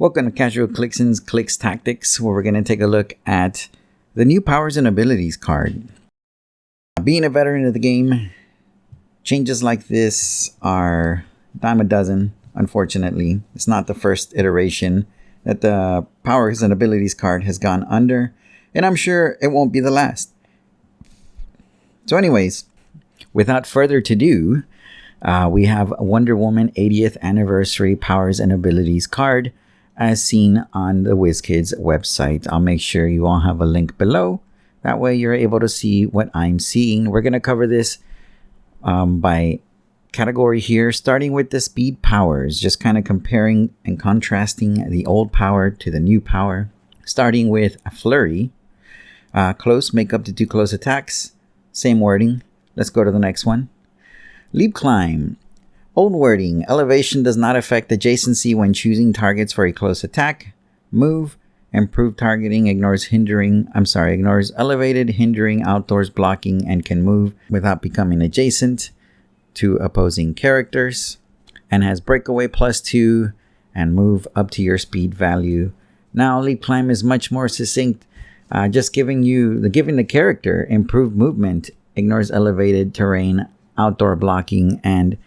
Welcome to Casual Clickson's Clicks Tactics, where we're going to take a look at the new Powers and Abilities card. Being a veteran of the game, changes like this are a dime a dozen, unfortunately. It's not the first iteration that the Powers and Abilities card has gone under, and I'm sure it won't be the last. So anyways, without further ado, we have Wonder Woman 80th Anniversary Powers and Abilities card as seen on the WizKids website. I'll make sure you all have a link below. That way you're able to see what I'm seeing. We're going to cover this by category here, starting with the speed powers, just kind of comparing and contrasting the old power to the new power. Starting with a flurry. Close, make up to 2 close attacks. Same wording. Let's go to the next one. Leap climb. Old wording. Elevation does not affect adjacency when choosing targets for a close attack. Move. Improved targeting ignores elevated, hindering, outdoors, blocking, and can move without becoming adjacent to opposing characters. And has breakaway +2 and move up to your speed value. Now, leap climb is much more succinct. Just giving the character improved movement, ignores elevated terrain, outdoor blocking, and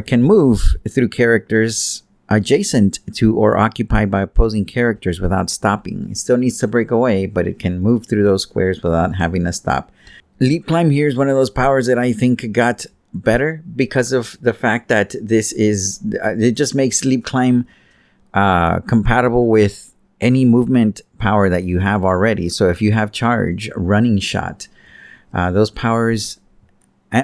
can move through characters adjacent to or occupied by opposing characters without stopping. It still needs to break away, but it can move through those squares without having to stop. Leap climb here is one of those powers that I think got better because of the fact that it just makes leap climb compatible with any movement power that you have already. So if you have charge, running shot, those powers,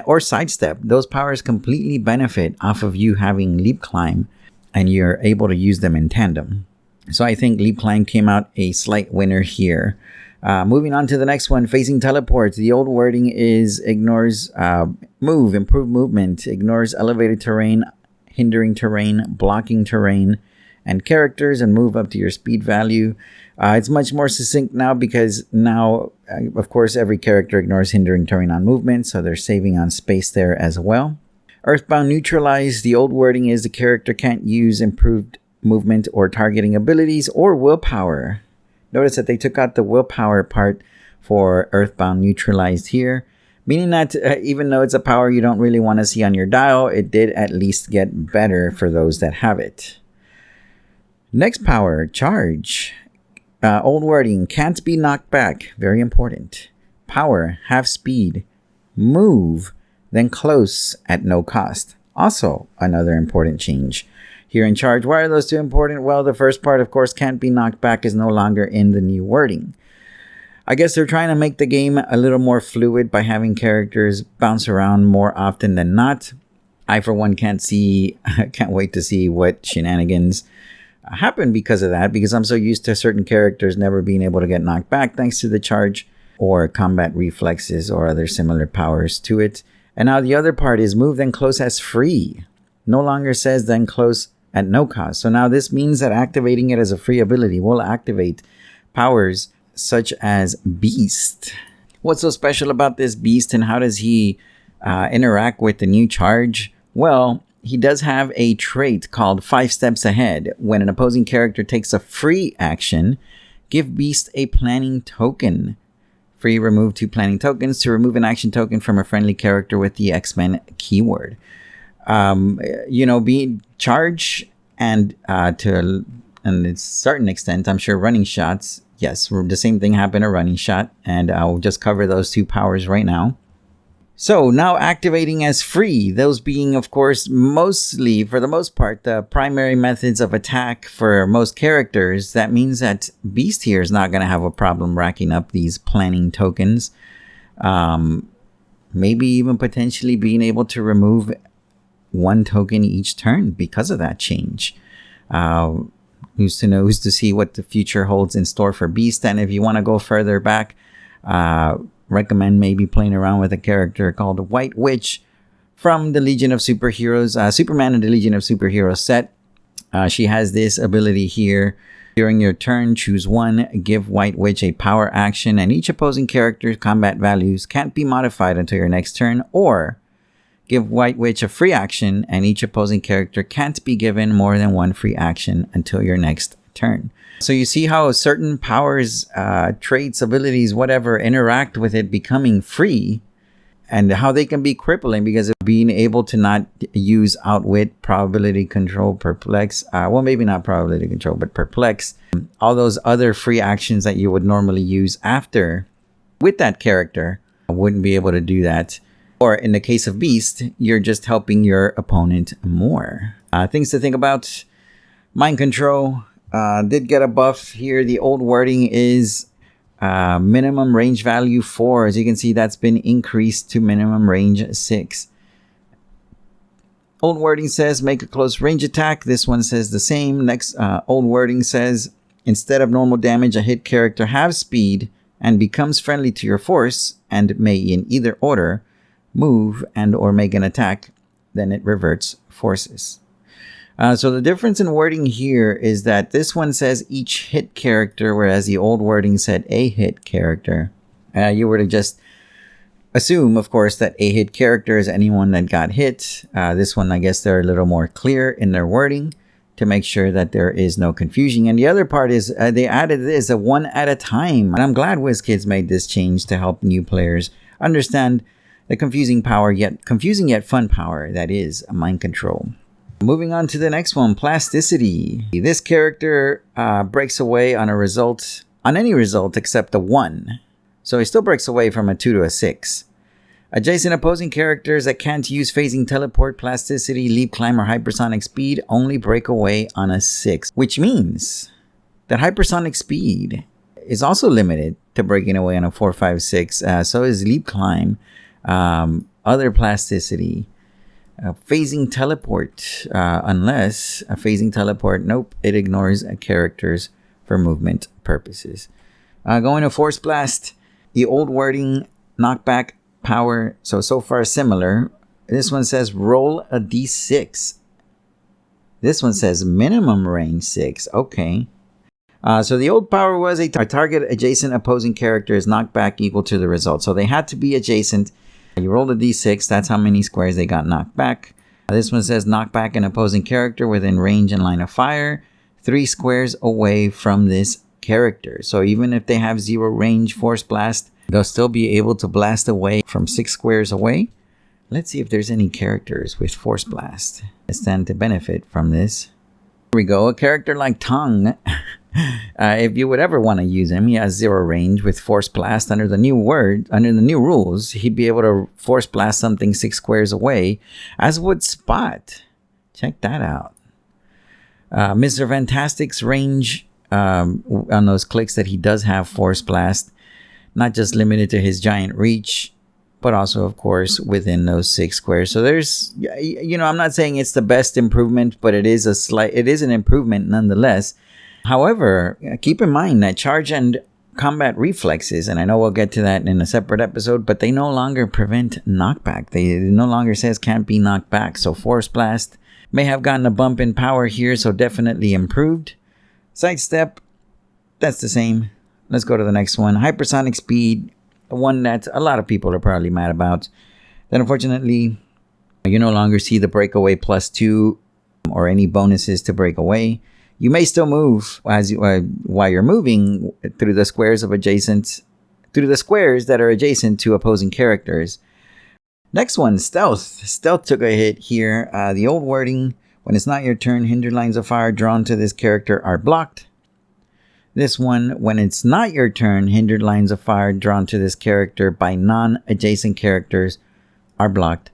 or sidestep, those powers completely benefit off of you having leap climb, and you're able to use them in tandem. So I think leap climb came out a slight winner here. Moving on to the next one, phasing teleports. The old wording is ignores move, improved movement, ignores elevated terrain, hindering terrain, blocking terrain, and characters, and move up to your speed value. It's much more succinct now because now, of course, every character ignores hindering terrain on movement, so they're saving on space there as well. Earthbound neutralize. The old wording is the character can't use improved movement or targeting abilities or willpower. Notice that they took out the willpower part for Earthbound neutralized here, meaning that even though it's a power you don't really want to see on your dial, it did at least get better for those that have it. Next power, charge. Old wording, can't be knocked back. Very important. Power, half speed. Move, then close at no cost. Also, another important change. Here in charge, why are those two important? Well, the first part, of course, can't be knocked back is no longer in the new wording. I guess they're trying to make the game a little more fluid by having characters bounce around more often than not. I, for one, can't wait to see what shenanigans happen because of that, because I'm so used to certain characters never being able to get knocked back thanks to the charge or combat reflexes or other similar powers to it. And now the other part is move then close as free. No longer says then close at no cost. So now this means that activating it as a free ability will activate powers such as Beast. What's so special about this Beast, and how does he interact with the new charge? Well, he does have a trait called 5 steps ahead. When an opposing character takes a free action, give Beast a planning token. Free, remove 2 planning tokens to remove an action token from a friendly character with the X-Men keyword. Being charge and to a certain extent, I'm sure running shots. Yes, the same thing happened to running shot, and I'll just cover those 2 powers right now. So now activating as free, those being, of course, mostly, for the most part, the primary methods of attack for most characters. That means that Beast here is not going to have a problem racking up these planning tokens. Maybe even potentially being able to remove 1 token each turn because of that change. Who's to see what the future holds in store for Beast. And if you want to go further back, recommend maybe playing around with a character called White Witch from the Legion of Superheroes, Superman and the Legion of Superheroes set. She has this ability here. During your turn, choose 1, give White Witch a power action, and each opposing character's combat values can't be modified until your next turn, or Give White Witch a free action, and each opposing character can't be given more than one free action until your next turn. So you see how certain powers, traits, abilities, whatever, interact with it becoming free, and how they can be crippling because of being able to not use Outwit, Probability Control, Perplex. Well, maybe not Probability Control, but Perplex. All those other free actions that you would normally use after with that character wouldn't be able to do that. Or in the case of Beast, you're just helping your opponent more. Things to think about. Mind Control did get a buff here. The old wording is minimum range value 4. As you can see, that's been increased to minimum range 6. Old wording says make a close range attack. This one says the same. Next, old wording says instead of normal damage, a hit character has speed and becomes friendly to your force and may in either order move and or make an attack. Then it reverts forces. So the difference in wording here is that this one says each hit character, whereas the old wording said a hit character. You were to just assume, of course, that a hit character is anyone that got hit. This one, I guess they're a little more clear in their wording to make sure that there is no confusion. And the other part is they added this a one at a time. And I'm glad WizKids made this change to help new players understand the confusing yet fun power that is mind control. Moving on to the next one, plasticity. This character breaks away on any result except a 1. So he still breaks away from a 2 to a 6. Adjacent opposing characters that can't use phasing, teleport, plasticity, leap, climb, or hypersonic speed only break away on a 6. Which means that hypersonic speed is also limited to breaking away on a 4, 5, 6. So is leap, climb, other plasticity. Phasing teleport, unless a phasing teleport, nope, it ignores characters for movement purposes. Going to Force Blast, the old wording, knockback, power, so far similar. This one says roll a d6. This one says minimum range 6. Okay. So the old power was a target adjacent opposing character is knockback equal to the result. So they had to be adjacent. You rolled a d6, that's how many squares they got knocked back. This one says knock back an opposing character within range and line of fire, 3 squares away from this character. So even if they have 0 range Force Blast, they'll still be able to blast away from 6 squares away. Let's see if there's any characters with Force Blast that stand to benefit from this. Here we go, a character like Tongue. If you would ever want to use him, he has 0 range with Force Blast. Under the new rules, he'd be able to Force Blast something 6 squares away, as would Spot. Check that out. Mr. Fantastic's range on those clicks that he does have Force Blast, not just limited to his giant reach, but also, of course, within those 6 squares. So there's, I'm not saying it's the best improvement, but it is an improvement nonetheless. However, keep in mind that charge and combat reflexes, and I know we'll get to that in a separate episode, but they no longer prevent knockback. They no longer says can't be knocked back. So Force Blast may have gotten a bump in power here, so definitely improved. Sidestep, that's the same. Let's go to the next one. Hypersonic speed, one that a lot of people are probably mad about. Then unfortunately, you no longer see the breakaway +2 or any bonuses to break away. You may still move while you're moving through the squares that are adjacent to opposing characters. Next one, Stealth. Stealth took a hit here. The old wording, when it's not your turn, hindered lines of fire drawn to this character are blocked. This one, when it's not your turn, hindered lines of fire drawn to this character by non-adjacent characters are blocked.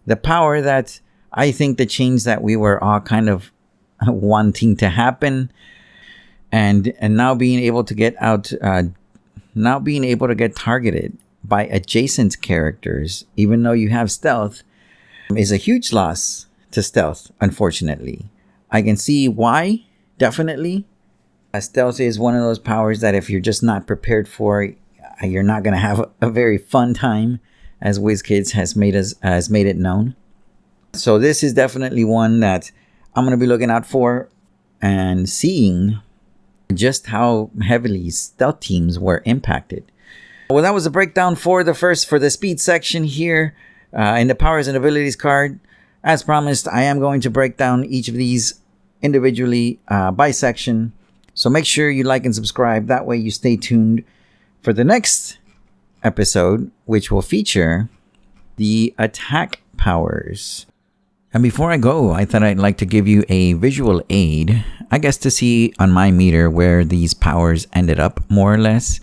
The power that I think the change that we were all kind of wanting to happen, and now being able to get targeted by adjacent characters, even though you have stealth, is a huge loss to stealth, unfortunately. I can see why, definitely. Stealth is one of those powers that if you're just not prepared for, you're not going to have a very fun time, as WizKids has made it known. So this is definitely one that I'm going to be looking out for and seeing just how heavily stealth teams were impacted. Well, that was a breakdown for the speed section here in the powers and abilities card. As promised, I am going to break down each of these individually by section So make sure you like and subscribe. That way you stay tuned for the next episode, which will feature the attack powers. And before I go, I thought I'd like to give you a visual aid, I guess, to see on my meter where these powers ended up, more or less.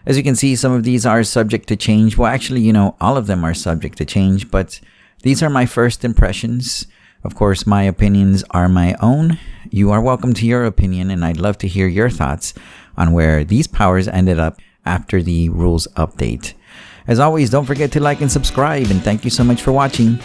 As you can see, some of these are subject to change. Well, actually, all of them are subject to change, but these are my first impressions. Of course, my opinions are my own. You are welcome to your opinion, and I'd love to hear your thoughts on where these powers ended up after the rules update. As always, don't forget to like and subscribe, and thank you so much for watching.